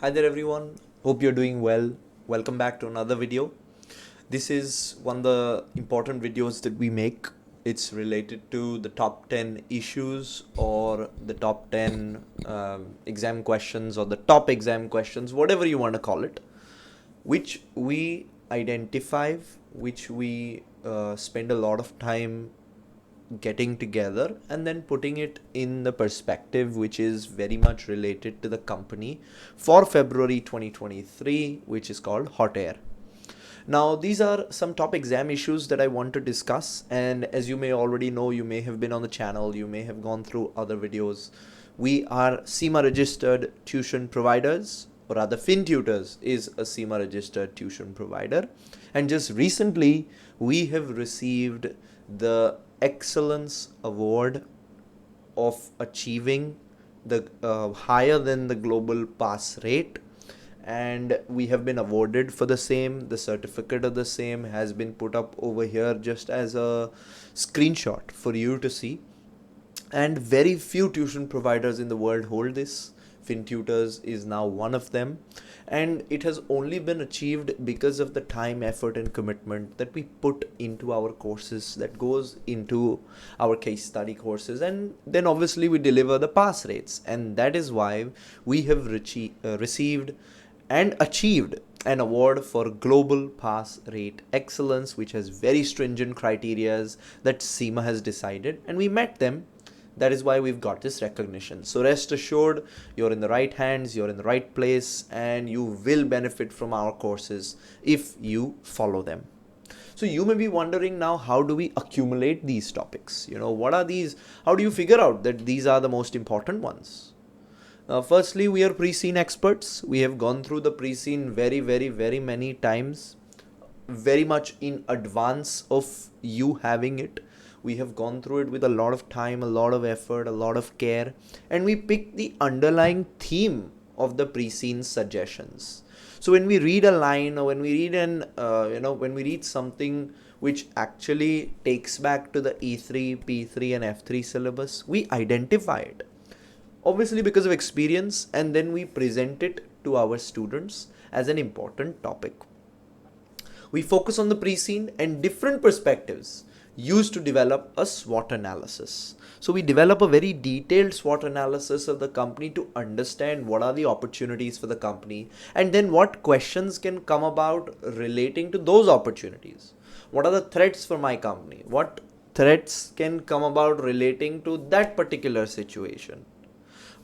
Hi there everyone, hope you're doing well. Welcome back to another video. This is one of the important videos that we make. It's related to the top 10 issues or the top 10 exam questions or the top exam questions, whatever you want to call it, which we identify, which we spend a lot of time getting together and then putting it in the perspective which is very much related to the company for February 2023, which is called Hottayr. Now, these are some top exam issues that I want to discuss, and as you may already know, you may have been on the channel, you may have gone through other videos. We are CIMA registered tuition providers, or rather Finntutors is a CIMA registered tuition provider, and just recently we have received the Excellence Award of achieving the higher than the global pass rate, and we have been awarded for the same. The certificate of the same has been put up over here just as a screenshot for you to see, and very few tuition providers in the world hold this. Finntutors is now one of them, and it has only been achieved because of the time, effort and commitment that we put into our courses, that goes into our case study courses, and then obviously we deliver the pass rates, and that is why we have received and achieved an award for global pass rate excellence, which has very stringent criterias that CIMA has decided, and we met them. That is why we've got this recognition. So rest assured, you're in the right hands, you're in the right place, and you will benefit from our courses if you follow them. So you may be wondering now, how do we accumulate these topics? What are these? How do you figure out that these are the most important ones? Firstly, we are pre-scene experts. We have gone through the pre-scene very many times, very much in advance of you having it. We have gone through it with a lot of time, a lot of effort, a lot of care, and we pick the underlying theme of the pre-scene suggestions. So when we read a line, or when we read when we read something which actually takes back to the E3, P3 and F3 syllabus, we identify it, obviously because of experience, and then we present it to our students as an important topic. We focus on the pre-scene and different perspectives used to develop a SWOT analysis. So we develop a very detailed SWOT analysis of the company to understand what are the opportunities for the company, and then what questions can come about relating to those opportunities. What are the threats for my company? What threats can come about relating to that particular situation?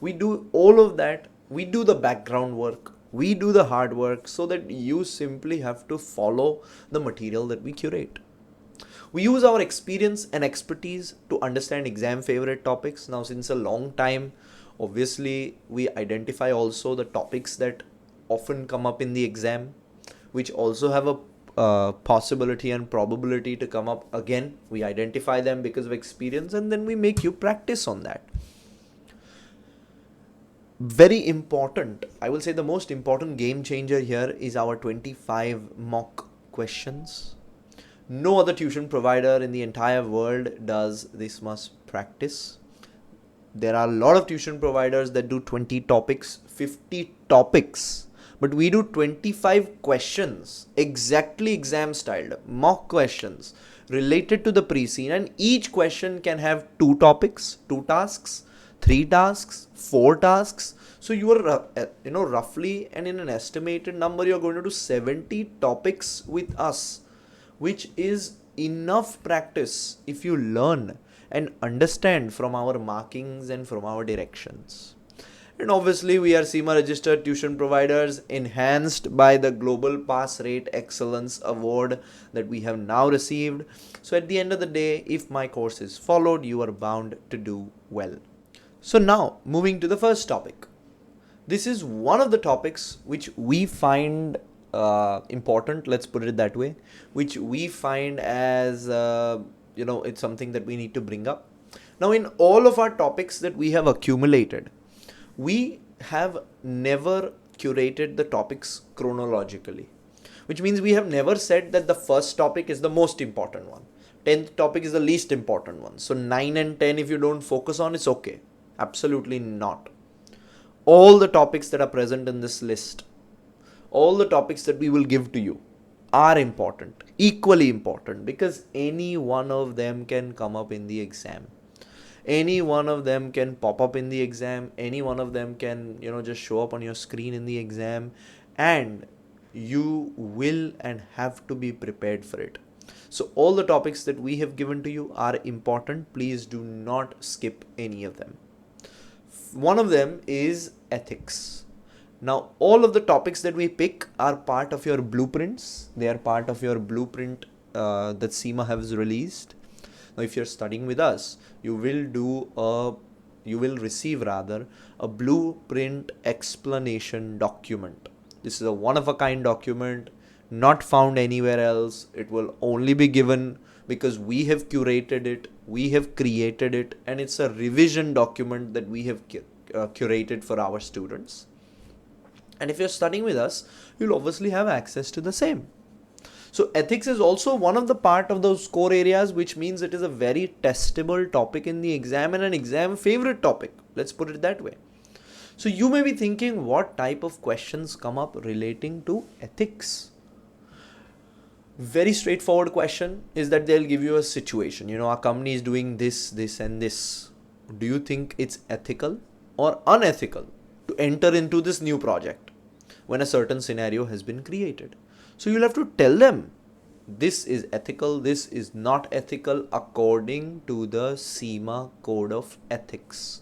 We do all of that. We do the background work. We do the hard work so that you simply have to follow the material that we curate. We use our experience and expertise to understand exam favorite topics. Now, since a long time, obviously, we identify also the topics that often come up in the exam, which also have a possibility and probability to come up again. We identify them because of experience, and then we make you practice on that. Very important, I will say the most important game changer here is our 25 mock questions. No other tuition provider in the entire world does this much practice. There are a lot of tuition providers that do 20 topics, 50 topics, but we do 25 questions, exactly exam styled, mock questions related to the pre-scene, and each question can have 2 topics, 2 tasks, 3 tasks, 4 tasks. So you are, roughly and in an estimated number, you're going to do 70 topics with us, which is enough practice if you learn and understand from our markings and from our directions. And obviously, we are CIMA registered tuition providers, enhanced by the Global Pass Rate Excellence Award that we have now received. So at the end of the day, if my course is followed, you are bound to do well. So now, moving to the first topic. This is one of the topics which we find important, let's put it that way, which we find as, it's something that we need to bring up. Now, in all of our topics that we have accumulated, we have never curated the topics chronologically, which means we have never said that the first topic is the most important one, 10th topic is the least important one. So 9 and 10, if you don't focus on, it's okay. Absolutely not. all the topics that are present in this list, all the topics that we will give to you are important, equally important, because any one of them can come up in the exam. Any one of them can pop up in the exam. Any one of them can, just show up on your screen in the exam, and you will and have to be prepared for it. So all the topics that we have given to you are important. Please do not skip any of them. One of them is ethics. Now, all of the topics that we pick are part of your blueprints. They are part of your blueprint that CIMA has released. Now, if you're studying with us, you will receive a blueprint explanation document. This is a one-of-a-kind document, not found anywhere else. It will only be given because we have curated it, we have created it, and it's a revision document that we have curated for our students. And if you're studying with us, you'll obviously have access to the same. So ethics is also one of the part of those core areas, which means it is a very testable topic in the exam and an exam favorite topic. Let's put it that way. So you may be thinking, what type of questions come up relating to ethics? Very straightforward question is that they'll give you a situation. Our company is doing this, this, and this. Do you think it's ethical or unethical to enter into this new project when a certain scenario has been created? So you'll have to tell them this is ethical, this is not ethical according to the CIMA Code of Ethics.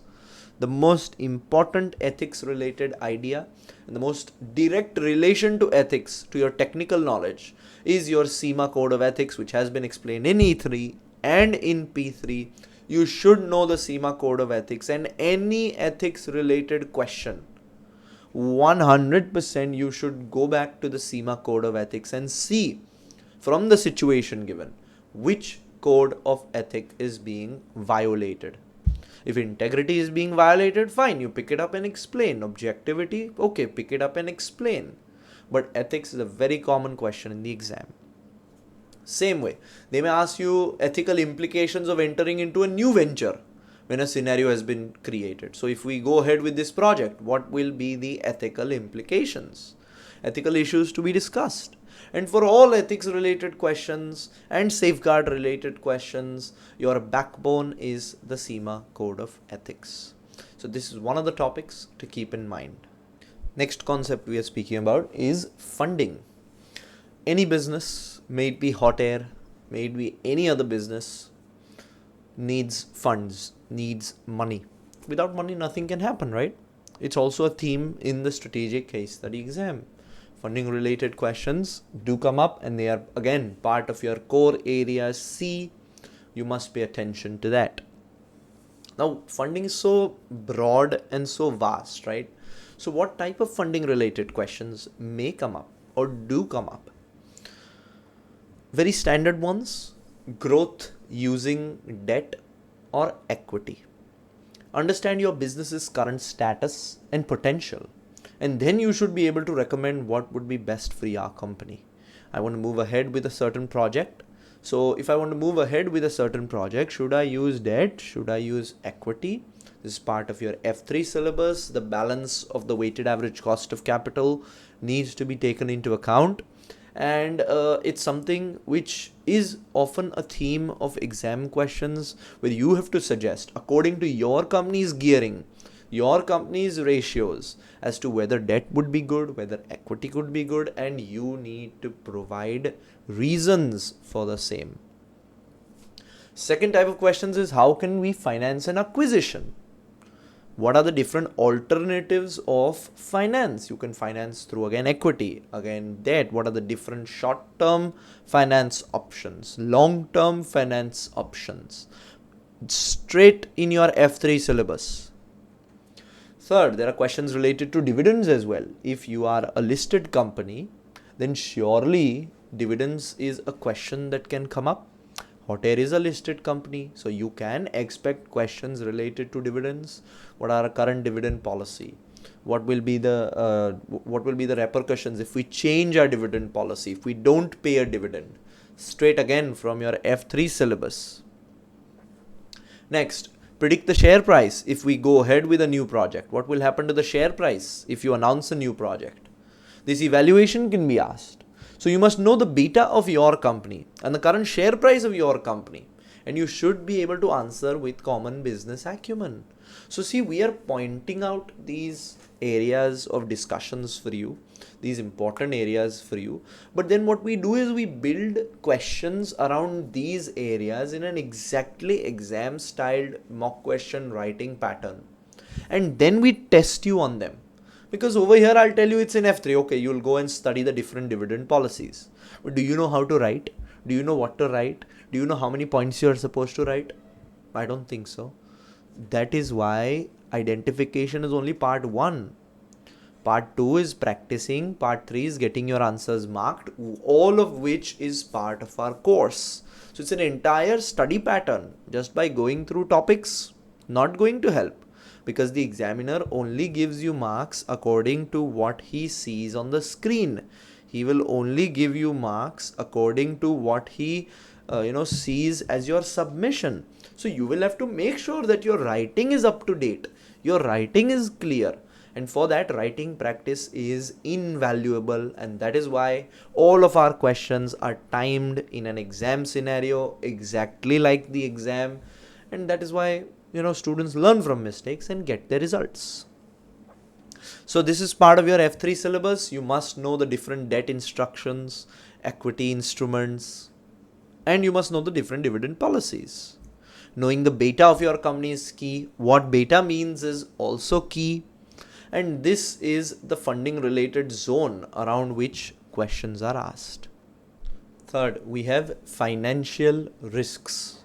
The most important ethics related idea and the most direct relation to ethics, to your technical knowledge, is your CIMA Code of Ethics, which has been explained in E3 and in P3. You should know the CIMA Code of Ethics, and any ethics related question, 100% you should go back to the CIMA Code of Ethics and see from the situation given which code of ethic is being violated. If integrity is being violated, fine, you pick it up and explain. Objectivity, okay, pick it up and explain. But ethics is a very common question in the exam. Same way, they may ask you ethical implications of entering into a new venture when a scenario has been created. So if we go ahead with this project, what will be the ethical implications? Ethical issues to be discussed. And for all ethics related questions and safeguard related questions, your backbone is the CIMA Code of Ethics. So this is one of the topics to keep in mind. Next concept we are speaking about is funding. Any business, may it be Hottayr, may it be any other business, needs funds, needs money. Without money, nothing can happen, right? It's also a theme in the strategic case study exam. Funding related questions do come up, and they are again part of your core area C. You must pay attention to that. Now, funding is so broad and so vast, right? So what type of funding related questions may come up or do come up? Very standard ones: growth using debt or equity. Understand your business's current status and potential, and then you should be able to recommend what would be best for your company. I want to move ahead with a certain project. So if I want to move ahead with a certain project, should I use debt? Should I use equity? This is part of your F3 syllabus. The balance of the weighted average cost of capital needs to be taken into account. And it's something which is often a theme of exam questions, where you have to suggest, according to your company's gearing, your company's ratios, as to whether debt would be good, whether equity could be good, and you need to provide reasons for the same. Second type of questions is, how can we finance an acquisition? What are the different alternatives of finance? You can finance through, again, equity, again, debt. What are the different short-term finance options, long-term finance options? Straight in your F3 syllabus. Third, there are questions related to dividends as well. If you are a listed company, then surely dividends is a question that can come up. Hottayr is a listed company, so you can expect questions related to dividends. What are our current dividend policy? What will be the repercussions if we change our dividend policy, if we don't pay a dividend? Straight again from your F3 syllabus. Next, Predict the share price if we go ahead with a new project. What will happen to the share price if you announce a new project? This evaluation can be asked. So you must know the beta of your company and the current share price of your company, and you should be able to answer with common business acumen. So see, we are pointing out these areas of discussions for you, these important areas for you. But then what we do is we build questions around these areas in an exactly exam styled mock question writing pattern. And then we test you on them. Because over here I'll tell you it's in F3. Okay, you'll go and study the different dividend policies. But do you know how to write? Do you know what to write? Do you know how many points you're supposed to write? I don't think so. That is why identification is only part 1. Part 2 is practicing. Part 3 is getting your answers marked, all of which is part of our course. So it's an entire study pattern. Just by going through topics, not going to help, because the examiner only gives you marks according to what he sees on the screen. He will only give you marks according to what he sees as your submission. So you will have to make sure that your writing is up to date, your writing is clear, and for that writing practice is invaluable. And that is why all of our questions are timed in an exam scenario exactly like the exam, and that is why students learn from mistakes and get their results. So this is part of your F3 syllabus. You must know the different debt instructions, equity instruments, and you must know the different dividend policies. Knowing the beta of your company is key. What beta means is also key. And this is the funding related zone around which questions are asked. Third, we have financial risks.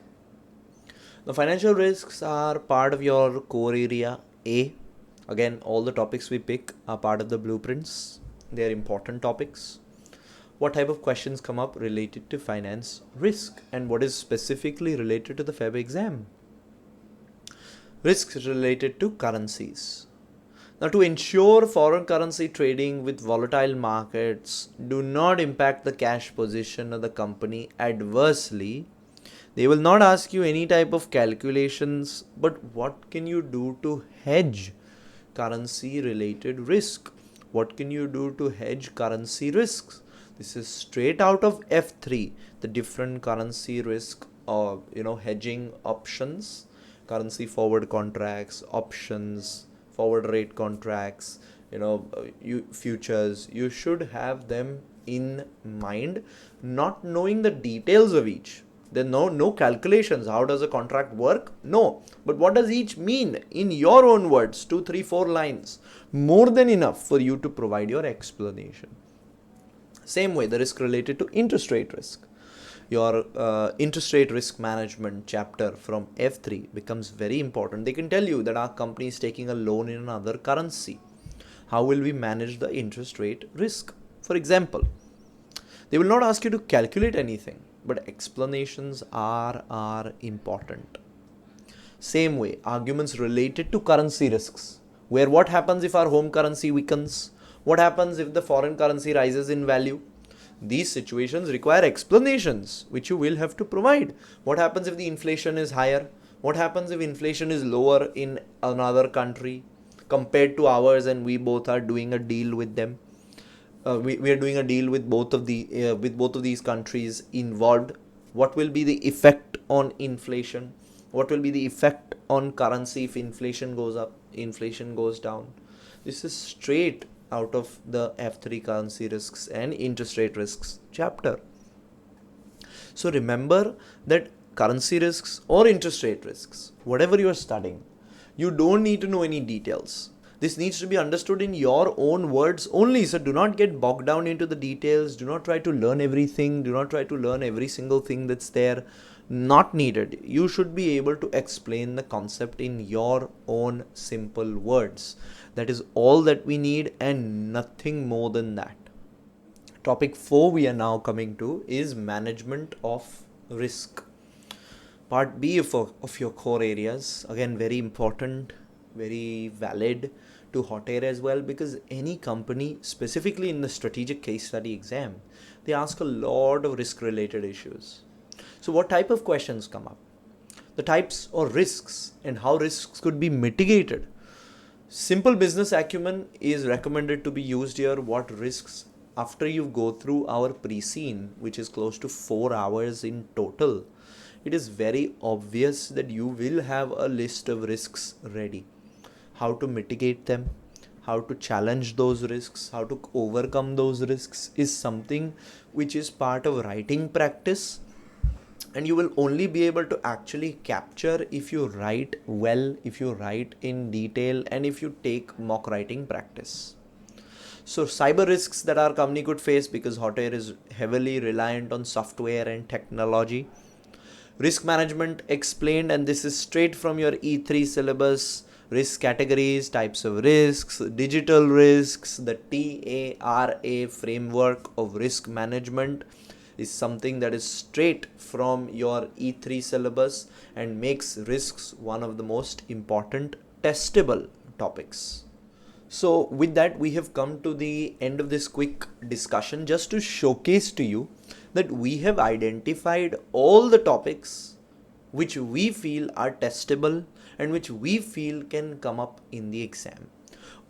The financial risks are part of your core area A. Again, all the topics we pick are part of the blueprints. They are important topics. What type of questions come up related to finance risk, and what is specifically related to the Feb exam? Risks related to currencies. Now, to ensure foreign currency trading with volatile markets do not impact the cash position of the company adversely, they will not ask you any type of calculations, but what can you do to hedge currency related risk? What can you do to hedge currency risks? This is straight out of F3, the different currency risk hedging options, currency forward contracts, options, forward rate contracts, futures. You should have them in mind, not knowing the details of each. There are no calculations. How does a contract work? No. But what does each mean in your own words? 2, 3, 4 lines. More than enough for you to provide your explanation. Same way, the risk related to interest rate risk. Your interest rate risk management chapter from F3 becomes very important. They can tell you that our company is taking a loan in another currency. How will we manage the interest rate risk? For example, they will not ask you to calculate anything, but explanations are important. Same way, arguments related to currency risks, where what happens if our home currency weakens? What happens if the foreign currency rises in value? These situations require explanations, which you will have to provide. What happens if the inflation is higher? What happens if inflation is lower in another country compared to ours, and we both are doing a deal with them? We are doing a deal with both of these countries involved. What will be the effect on inflation? What will be the effect on currency if inflation goes up, inflation goes down? This is straight out of the F3 currency risks and interest rate risks chapter. So remember that currency risks or interest rate risks, whatever you are studying, you don't need to know any details. This needs to be understood in your own words only. So do not get bogged down into the details. Do not try to learn everything. Do not try to learn every single thing that's there. Not needed. You should be able to explain the concept in your own simple words. That is all that we need, and nothing more than that. Topic 4 we are now coming to is management of risk. Part B of your core areas. Again, very important, very valid to Hottayr as well, because any company, specifically in the strategic case study exam, they ask a lot of risk related issues. So what type of questions come up? the types or risks and how risks could be mitigated. Simple business acumen is recommended to be used here. What risks? After you go through our pre-scene, which is close to 4 hours in total, it is very obvious that you will have a list of risks ready. How to mitigate them, how to challenge those risks, how to overcome those risks is something which is part of writing practice, and you will only be able to actually capture if you write well, if you write in detail, and if you take mock writing practice. So cyber risks that our company could face, because Hottayr is heavily reliant on software and technology. Risk management explained, and this is straight from your E3 syllabus. Risk categories, types of risks, digital risks, the TARA framework of risk management is something that is straight from your E3 syllabus and makes risks one of the most important testable topics. So with that, we have come to the end of this quick discussion, just to showcase to you that we have identified all the topics which we feel are testable and which we feel can come up in the exam.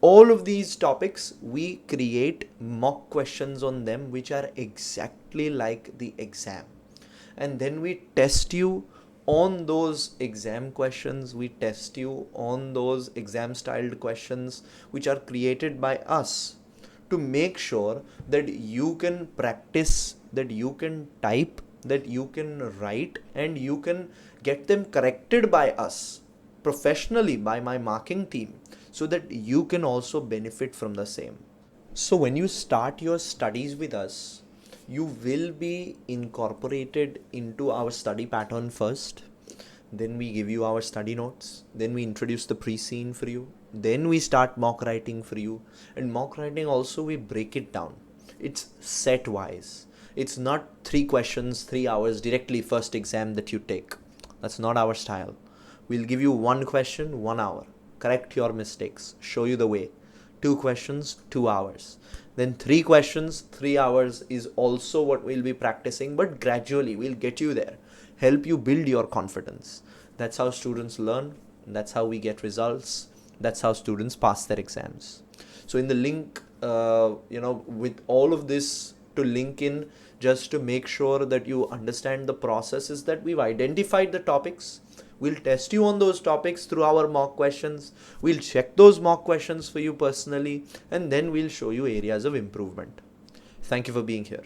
All of these topics, we create mock questions on them which are exactly like the exam. And then we test you on those exam questions, we test you on those exam styled questions which are created by us, to make sure that you can practice, that you can type, that you can write, and you can get them corrected by us professionally, by my marking team, so that you can also benefit from the same. So when you start your studies with us, you will be incorporated into our study pattern first. Then we give you our study notes. Then we introduce the pre-scene for you. Then we start mock writing for you. And mock writing also, we break it down. It's set wise. It's not 3 questions, 3 hours directly first exam that you take. That's not our style. We'll give you 1 question, 1 hour. Correct your mistakes. Show you the way. 2 questions, 2 hours. Then 3 questions, 3 hours is also what we'll be practicing, but gradually we'll get you there. Help you build your confidence. That's how students learn. That's how we get results. That's how students pass their exams. So in the link, with all of this to link in, just to make sure that you understand the process, is that we've identified the topics. We'll test you on those topics through our mock questions. We'll check those mock questions for you personally, and then we'll show you areas of improvement. Thank you for being here.